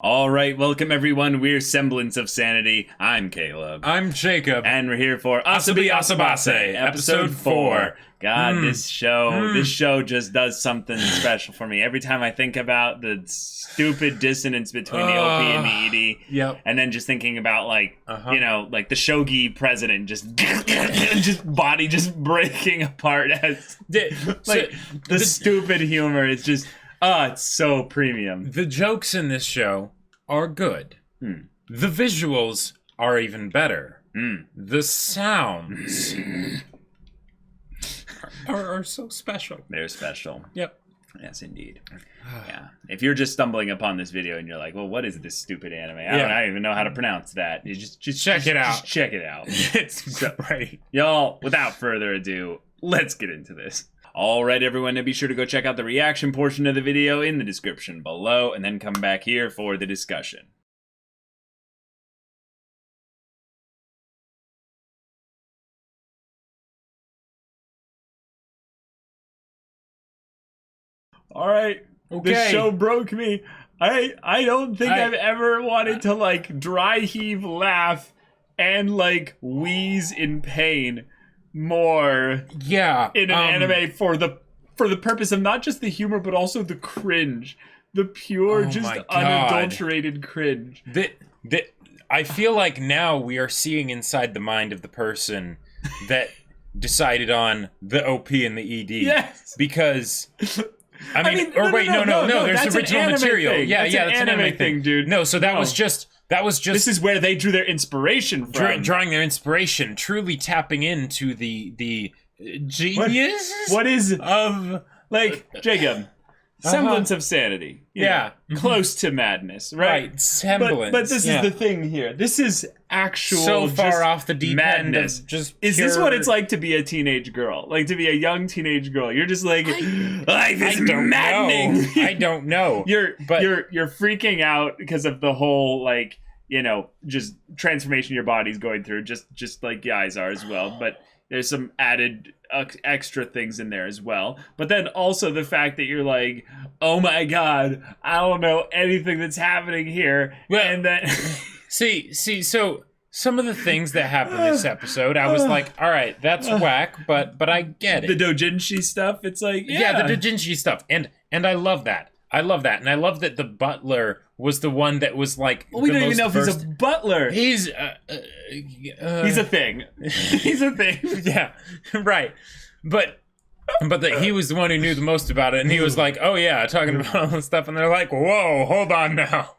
All right, welcome everyone. We're Semblance of Sanity. I'm Caleb. I'm Jacob. And we're here for Asobi Asobase, episode 4. God, this show just does something special for me. Every time I think about the stupid dissonance between the OP and the ED, and then just thinking about like the shogi president just body just breaking apart as the stupid humor is just it's so premium. The jokes in this show are good. The visuals are even better. The sounds are so special. They're special. Yep. Yes, indeed. Yeah. If you're just stumbling upon this video and you're like, well, what is this stupid anime? I don't even know how to pronounce that. You just check it out. Just check it out. It's great. Y'all, without further ado, let's get into this. Alright everyone, and be sure to go check out the reaction portion of the video in the description below, and then come back here for the discussion. Alright, this show broke me. I don't think I've ever wanted to like dry heave laugh and like wheeze in pain more in an anime for the purpose of not just the humor but also the cringe, the pure unadulterated cringe. I feel like now we are seeing inside the mind of the person that decided on the OP and the ED. Yes, because no, there's that's original material. Thing. That's an anime thing, dude. No, so that was just this is where they drew their inspiration from. Drawing their inspiration, truly tapping into the genius. What is of like Jacob? Semblance of sanity. Close to madness, right? Semblance. But this is the thing here. This is actual so far off the deep madness. End of just is this what it's like to be a teenage girl? Like to be a young teenage girl? You're just like life is maddening. I don't know. You're freaking out because of the whole like just transformation your body's going through, just like guys are as well. But there's some added extra things in there as well. But then also the fact that you're like, oh my god, I don't know anything that's happening here. Well, and then so some of the things that happened this episode, I was like, all right, that's whack, but I get it. The doujinshi stuff, it's like, the doujinshi stuff, and I love that. I love that, and I love that the butler was the one that was like. Well, we don't even know if he's a butler. He's a thing. He's a thing. Yeah, right. But that he was the one who knew the most about it, and he was like, "Oh yeah, talking about all this stuff," and they're like, "Whoa, hold on now,"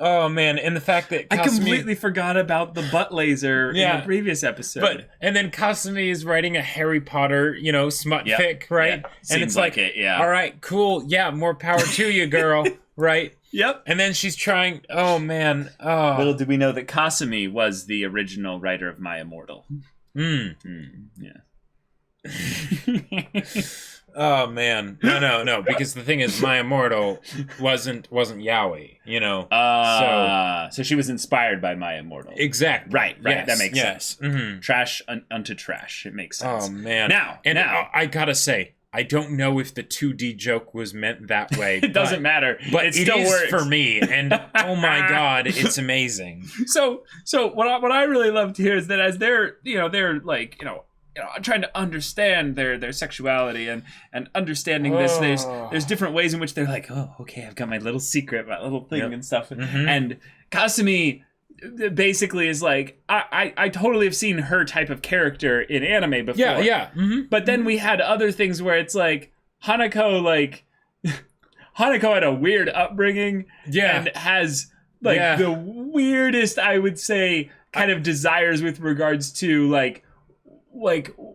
Oh man, and the fact that I completely forgot about the butt laser in the previous episode. And then Kasumi is writing a Harry Potter, smut fic, right? And it's like all right, cool, more power to you, girl, right? Yep. And then she's trying. Oh man. Oh. Little did we know that Kasumi was the original writer of MyAnimeList. Oh man, no, because the thing is, MyAnimeList wasn't yaoi, so she was inspired by MyAnimeList. Exactly. Right, yes, that makes sense. Mm-hmm. Trash unto trash, it makes sense. Oh man. Now, I gotta say, I don't know if the 2D joke was meant that way. It doesn't matter, but it still works for me, and oh my god, it's amazing. So what I really loved here is that as they're like trying to understand their sexuality and understanding this, there's different ways in which they're like, oh, okay, I've got my little secret, my little thing and stuff. And Kasumi basically is like, I totally have seen her type of character in anime before. But then we had other things where it's like Hanako had a weird upbringing and has the weirdest, I would say, kind of desires with regards to like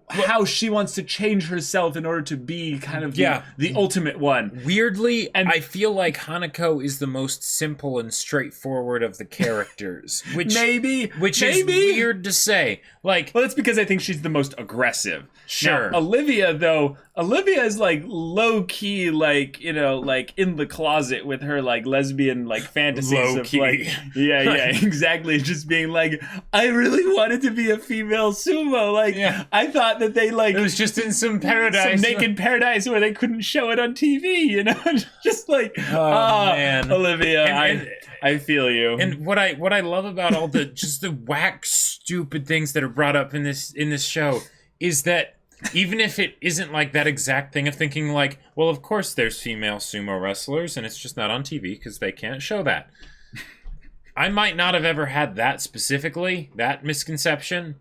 how she wants to change herself in order to be kind of the ultimate one. Weirdly, and I feel like Hanako is the most simple and straightforward of the characters, which is weird to say. Like, well, it's because I think she's the most aggressive. Sure. Now, Olivia, though, Olivia is like low key, like, you know, like in the closet with her like lesbian like fantasies Low of key. like, yeah, exactly. Just being like, I really wanted to be a female sumo. Like, I thought that they like It was just in some paradise, some naked paradise where they couldn't show it on TV. You know, just like, man, Olivia, I feel you. And what I love about all the just the whack stupid things that are brought up in this show is that. Even if it isn't like that exact thing of thinking like, well, of course there's female sumo wrestlers and it's just not on TV because they can't show that. I might not have ever had that specifically, that misconception,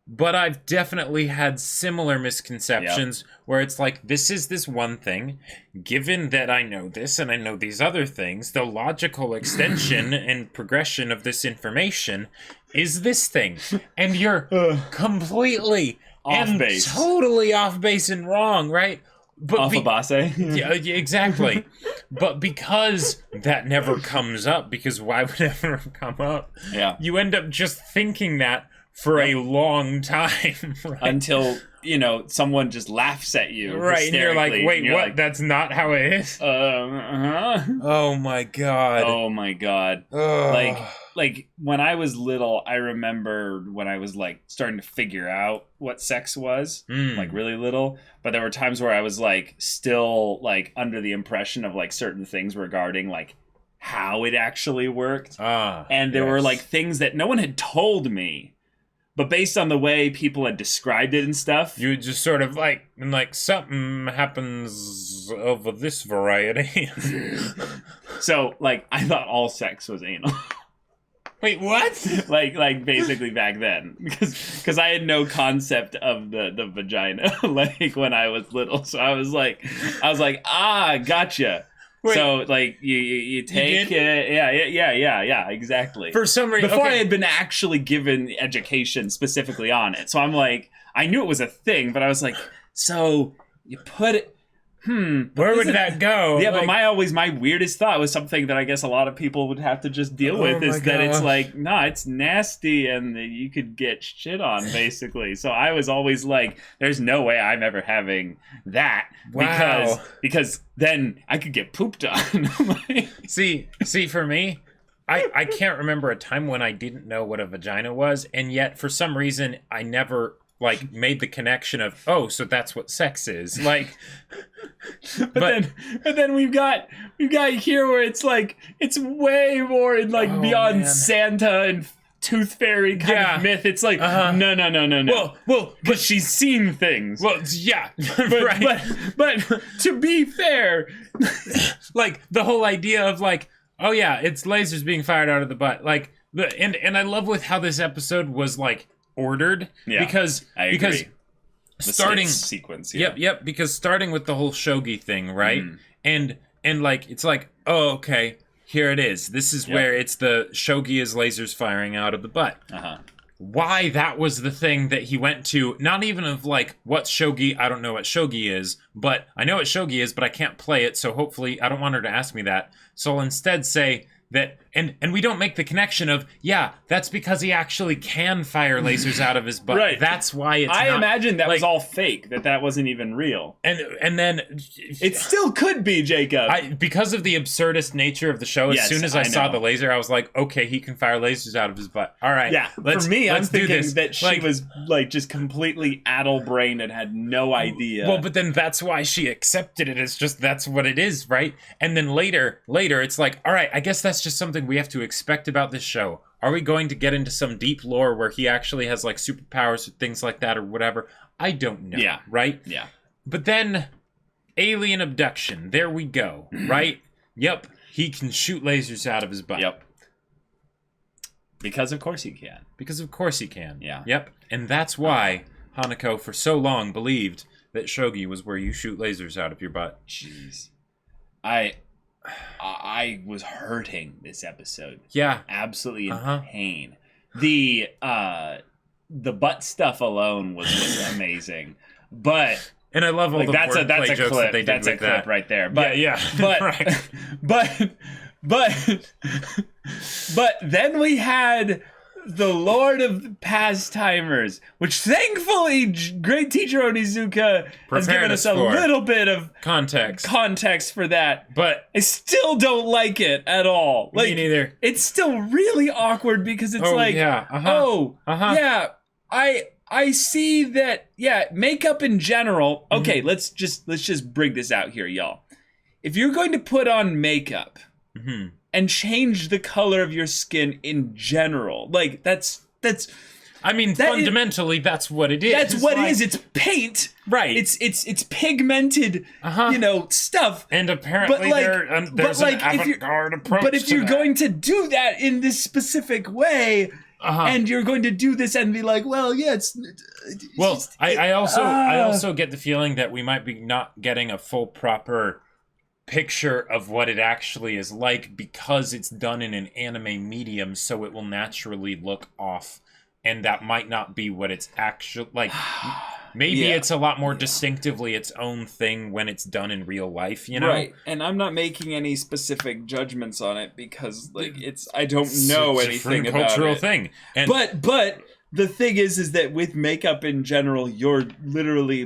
but I've definitely had similar misconceptions where it's like, this is this one thing. Given that I know this and I know these other things, the logical extension and progression of this information is this thing. And you're completely... Off base. Totally off base and wrong, right? But Asobase. yeah, exactly. But because that never comes up, because why would it ever come up? Yeah. You end up just thinking that for a long time. Right? Until, you know, someone just laughs at you. Right, and you're like, wait, what? Like, that's not how it is? Oh my god. Oh my god. Like when I was little, I remember when I was like starting to figure out what sex was, like really little. But there were times where I was like still like under the impression of like certain things regarding like how it actually worked. And there were like things that no one had told me. But based on the way people had described it and stuff, you just sort of like, and like something happens of this variety. So like I thought all sex was anal. Wait, what? like basically back then, because I had no concept of the vagina like when I was little. So I was like, gotcha. Wait, so like you take it, yeah, exactly. For some reason, before I had been actually given education specifically on it, so I'm like, I knew it was a thing, but I was like, so you put it. Where would that go? Yeah, like, but my weirdest thought was something that I guess a lot of people would have to just deal with is that it's like, nah, it's nasty and you could get shit on, basically. So I was always like, there's no way I'm ever having that. Wow. Because then I could get pooped on. See, for me, I can't remember a time when I didn't know what a vagina was, and yet for some reason I never like made the connection of, oh, so that's what sex is. Like but then we've got here where it's like it's way more in like beyond Santa and Tooth Fairy kind of myth. It's like no. Well, but she's seen things. Well, yeah, but to be fair, like the whole idea of like, oh yeah, it's lasers being fired out of the butt. Like and I love with how this episode was like ordered, because the starting sequence, yep, because starting with the whole shogi thing, right, and like it's like, oh, okay, here it is, this is where it's the shogi is lasers firing out of the butt. Why that was the thing that he went to, not even of like, what's shogi, I don't know what shogi is, but I know what shogi is, but I can't play it, so hopefully I don't want her to ask me that, so I'll instead say that, and we don't make the connection of, that's because he actually can fire lasers out of his butt. Right. That's why it's I not, imagine that was all fake, that wasn't even real. And then... It still could be, Jacob. Because of the absurdist nature of the show, as soon as I saw the laser, I was like, okay, he can fire lasers out of his butt. All right. Yeah, for me, I'm thinking that she was like just completely addle-brained and had no idea. Well, but then that's why she accepted it. It's just, that's what it is, right? And then later, it's like, all right, I guess that's just something we have to expect about this show. Are we going to get into some deep lore where he actually has like superpowers or things like that or whatever? I don't know. Yeah. Right? Yeah. But then alien abduction. There we go. Right? Yep. He can shoot lasers out of his butt. Yep. Because of course he can. Yeah. Yep. And that's why Hanako for so long believed that shogi was where you shoot lasers out of your butt. Jeez. I was hurting this episode. Yeah. Absolutely in pain. The butt stuff alone was amazing. But and I love all like, the that's a jokes clip. that they did that's with a clip that. Right there. But but right. but then we had the Lord of the Pastimers, which thankfully great teacher Onizuka has given us a little bit of context for that. But I still don't like it at all. Like, me neither. It's still really awkward because it's I see that, makeup in general. Okay, let's just bring this out here, y'all. If you're going to put on makeup and change the color of your skin in general, like that's. I mean, fundamentally, that's what it is. That's what it is. It's paint, right? It's pigmented, stuff. And apparently, there's an avant-garde approach. But if you're going to do that in this specific way. And you're going to do this and be like, well, yeah, I also get the feeling that we might be not getting a full proper picture of what it actually is like because it's done in an anime medium, so it will naturally look off, and that might not be what it's actually like. Maybe it's a lot more distinctively its own thing when it's done in real life, you know? Right, and I'm not making any specific judgments on it because, like, I don't know anything about it. It's a cultural thing. And but the thing is that with makeup in general, you're literally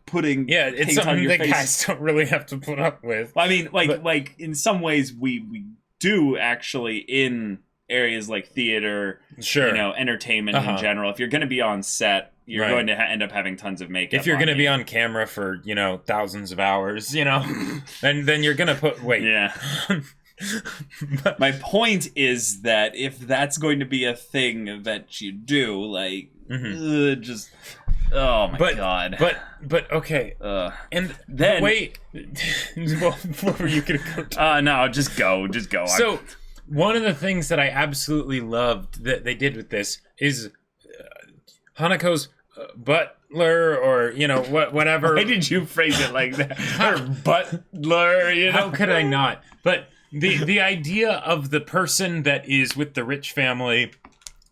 putting it's paint on your something that face. guys don't really have to put up with. I mean, like in some ways we do actually in areas like theater, entertainment in general. If you're going to be on set, you're going to end up having tons of makeup. If you're going to be on camera for, thousands of hours, and then you're going to put My point is that if that's going to be a thing that you do, like, just... Oh my god! But okay. And then wait. What were you gonna go? No, just go. So one of the things that I absolutely loved that they did with this is Hanako's butler, or whatever. Why did you phrase it like that? Her butler. How could I not? But the idea of the person that is with the rich family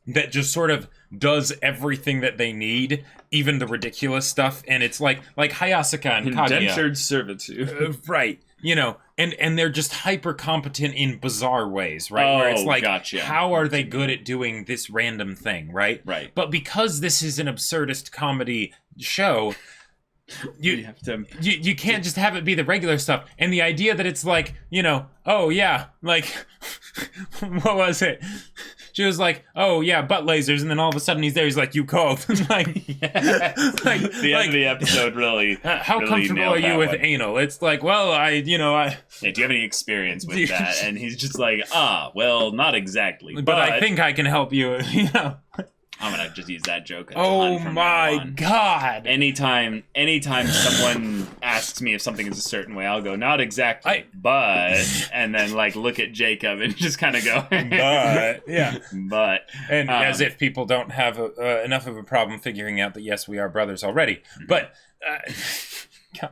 that just sort of does everything that they need, even the ridiculous stuff, and it's like Hayasaka and Kaguya. Indentured servitude. Right. And they're just hyper competent in bizarre ways, right? Where it's like, gotcha. How are they good at doing this random thing, right? Right. But because this is an absurdist comedy show, you can't just have it be the regular stuff. And the idea that it's like, what was it? She was like, oh yeah, butt lasers, and then all of a sudden he's there, he's like, you called. The end of the episode really how really comfortable are you with anal? It's like, well, I do you have any experience with that? And he's just like, well, not exactly. But I think I can help you, I'm gonna just use that joke. Oh my god! Anytime someone asks me if something is a certain way, I'll go, not exactly, but, and then look at Jacob and just kind of go, but but, and as if people don't have enough of a problem figuring out that yes, we are brothers already. But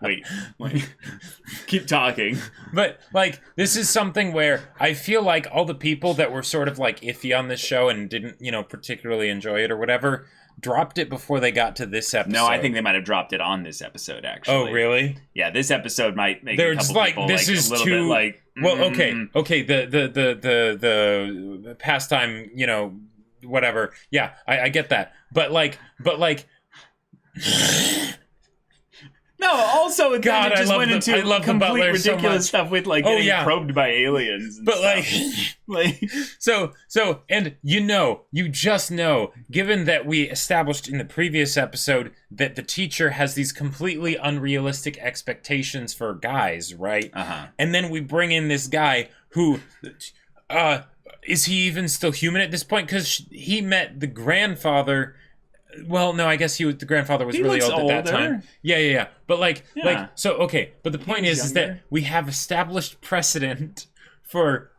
wait, keep talking. But this is something where I feel like all the people that were sort of iffy on this show and didn't particularly enjoy it or whatever dropped it before they got to this episode. No, I think they might have dropped it on this episode actually. Oh really? Yeah, this episode might make they're a couple just people this is a little too bit well okay the pastime whatever, yeah, I get that, but no, also it just went into complete ridiculous so stuff with getting probed by aliens and but stuff. so and you just know, given that we established in the previous episode that the teacher has these completely unrealistic expectations for guys, right? And then we bring in this guy who is he even still human at this point? Because he met the grandfather. Well, no, I guess the grandfather was really old at that time. Yeah. But so okay. But the point is that we have established precedent for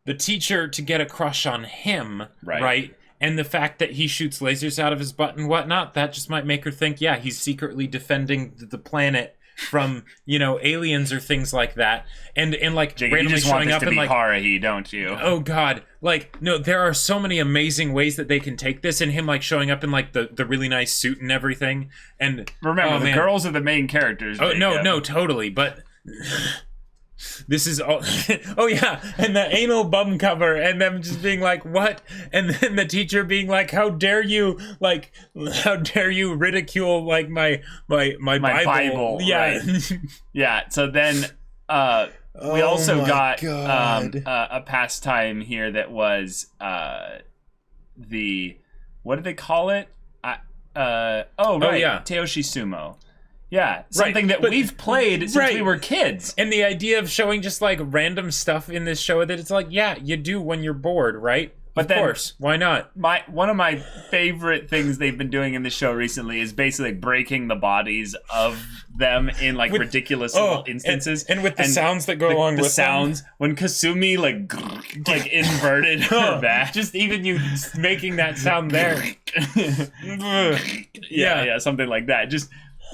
the teacher to get a crush on him, right? And the fact that he shoots lasers out of his butt and whatnot, that just might make her think, yeah, he's secretly defending the planet from aliens or things like that, and Jake, randomly you just showing want this up to and be Haruhi, don't you? Oh god, no, there are so many amazing ways that they can take this, and him showing up in the really nice suit and everything. And remember, the girls are the main characters. Oh no, totally, but This is all. Oh yeah, and the anal bum cover, and them just being like, "What?" And then the teacher being like, "How dare you? Like, how dare you ridicule like my Bible?" Yeah, right. Yeah. So then, we also got a pastime here that was the what do they call it? Teoshi Sumo. Yeah, something that we've played since we were kids. And the idea of showing just like random stuff in this show that it's like, yeah, you do when you're bored, right? But of course, why not? One of my favorite things they've been doing in the show recently is basically breaking the bodies of them in like ridiculous little instances, and with the sounds that go along with the sounds them. When Kasumi like inverted her back, just even you making that sound there, yeah, something like that, just.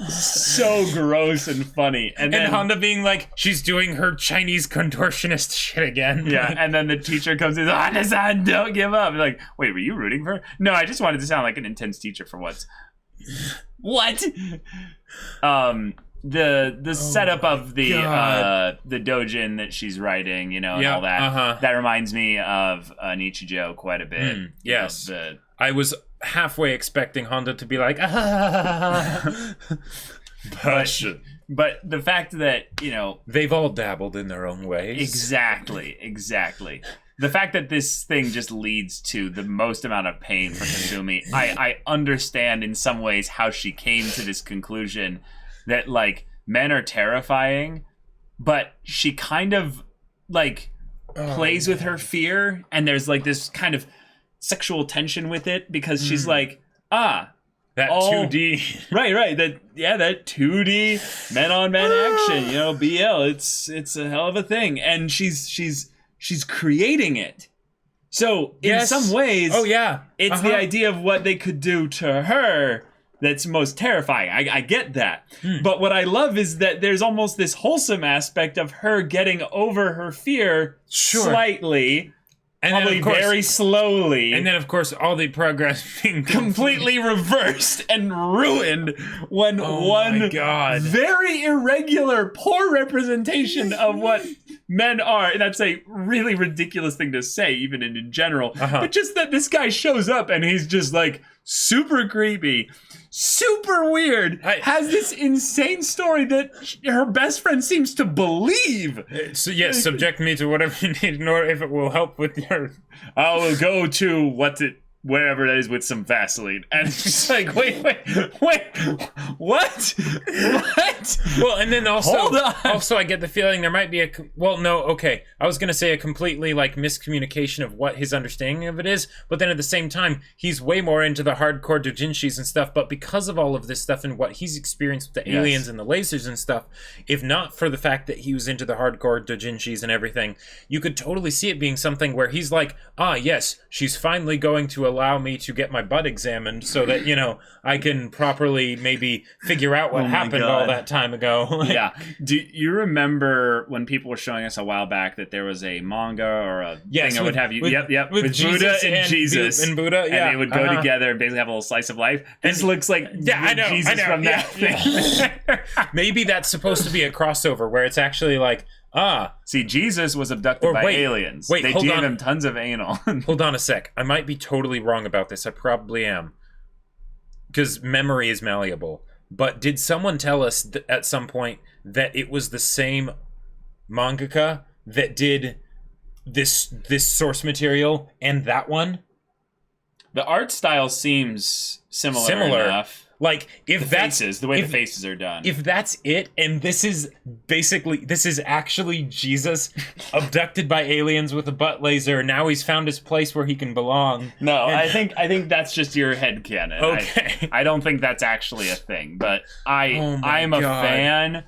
So gross and funny. And then Honda being like, she's doing her Chinese contortionist shit again. Yeah, and then the teacher comes in, Honda-san, don't give up. Like, wait, were you rooting for her? No, I just wanted to sound like an intense teacher for once. What? The setup of the dojin that she's writing, and all that. That reminds me of Nichijou quite a bit. Yes. I was halfway expecting Honda to be like, but the fact that they've all dabbled in their own ways. Exactly. The fact that this thing just leads to the most amount of pain for Kasumi, I understand in some ways how she came to this conclusion that like men are terrifying, but she kind of like plays with her fear, and there's like this kind of sexual tension with it because she's like, that 2D, right, that 2D men on men action, BL, it's a hell of a thing, and she's creating it. So in some ways, it's the idea of what they could do to her that's most terrifying. I get that, but what I love is that there's almost this wholesome aspect of her getting over her fear slightly. And probably very slowly. And then, of course, all the progress being completely reversed and ruined when one very irregular, poor representation of what men are. And that's a really ridiculous thing to say, even in general. But just that this guy shows up and he's just like super creepy, super weird, has this insane story that her best friend seems to believe. So yes, subject me to whatever you need, nor if it will help with your... I will go to wherever it is with some Vaseline. And it's like, wait, what? Well, and then also, hold on. Also I get the feeling there might be I was going to say a completely like miscommunication of what his understanding of it is, but then at the same time, he's way more into the hardcore doujinshis and stuff, but because of all of this stuff and what he's experienced with the aliens and the lasers and stuff, if not for the fact that he was into the hardcore doujinshis and everything, you could totally see it being something where he's like, yes, she's finally going to allow me to get my butt examined so that, I can properly maybe figure out what happened all that time ago. Yeah. Do you remember when people were showing us a while back that there was a manga or a thing or what have you? With Buddha and Jesus. And Buddha, and they would go together and basically have a little slice of life. This looks like Jesus from that thing. Maybe that's supposed to be a crossover where it's actually like, see, Jesus was abducted by aliens. They gave him tons of anal. Hold on a sec. I might be totally wrong about this. I probably am. Because memory is malleable. But did someone tell us at some point that it was the same mangaka that did this source material and that one? The art style seems similar enough. Like, if the way the faces are done. If that's it, and this is actually Jesus abducted by aliens with a butt laser, and now he's found his place where he can belong. No, I think that's just your headcanon. Okay. I don't think that's actually a thing, but I'm a fan,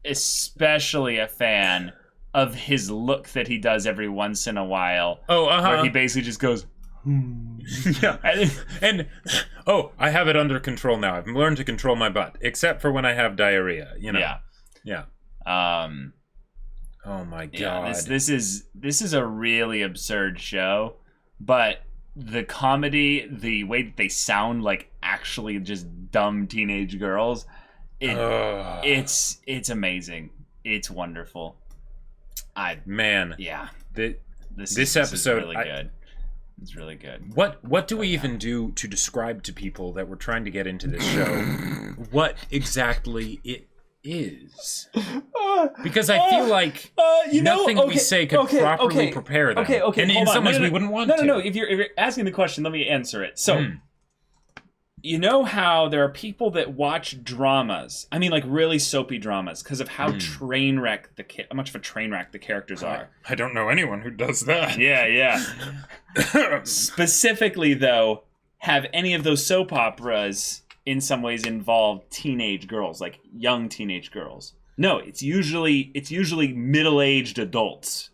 especially a fan of his look that he does every once in a while. Where he basically just goes... Yeah, and I have it under control now. I've learned to control my butt, except for when I have diarrhea. Yeah. Oh my god. Yeah, this is a really absurd show, but the comedy, the way that they sound like actually just dumb teenage girls, it's amazing. It's wonderful. Man. Yeah. This episode is really good. It's really good. What do we even do to describe to people that we're trying to get into this show what exactly it is? Because I feel like nothing we say could properly prepare them. Okay. And in some ways we wouldn't want to. No. If you're asking the question, let me answer it. So, you know how there are people that watch dramas? I mean, like really soapy dramas, because of how how much of a train wreck the characters are. I don't know anyone who does that. Yeah. Specifically, though, have any of those soap operas in some ways involved teenage girls, like young teenage girls? No, it's usually middle-aged adults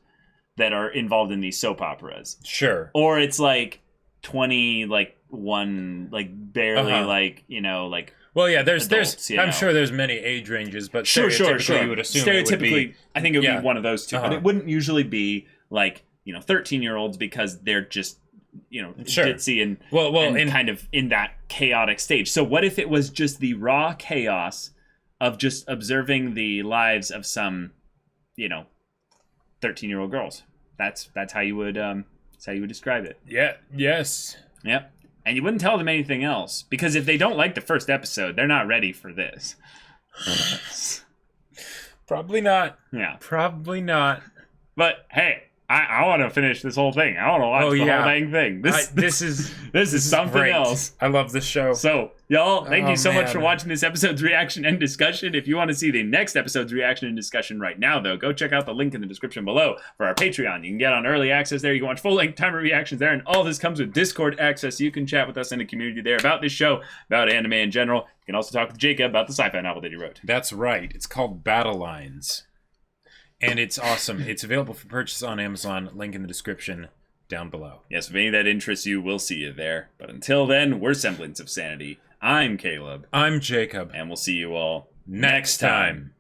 that are involved in these soap operas. Sure. Or it's like 21, like barely, like, you know, like. Well, yeah, there's adults, I'm sure there's many age ranges, but sure. you would assume it would be, I think it would be one of those two, but it wouldn't usually be like, you know, 13-year-olds, because they're just, you know, ditzy and and kind of in that chaotic stage. So what if it was just the raw chaos of just observing the lives of some, you know, 13-year-old girls? That's how you would describe it. Yeah. Yes. Yep. And you wouldn't tell them anything else, because if they don't like the first episode, they're not ready for this. Probably not. Yeah. Probably not. But hey, I want to finish this whole thing. I want to watch the whole dang thing. This is something great. Else. I love this show. So, y'all, thank you so much for watching this episode's reaction and discussion. If you want to see the next episode's reaction and discussion right now, though, go check out the link in the description below for our Patreon. You can get on early access there. You can watch full-length timer reactions there, and all this comes with Discord access. You can chat with us in the community there about this show, about anime in general. You can also talk with Jacob about the sci-fi novel that he wrote. That's right. It's called Battle Lines. And it's awesome. It's available for purchase on Amazon. Link in the description down below. Yes, if any that interests you, we'll see you there. But until then, we're Semblance of Sanity. I'm Caleb. I'm Jacob. And we'll see you all next time.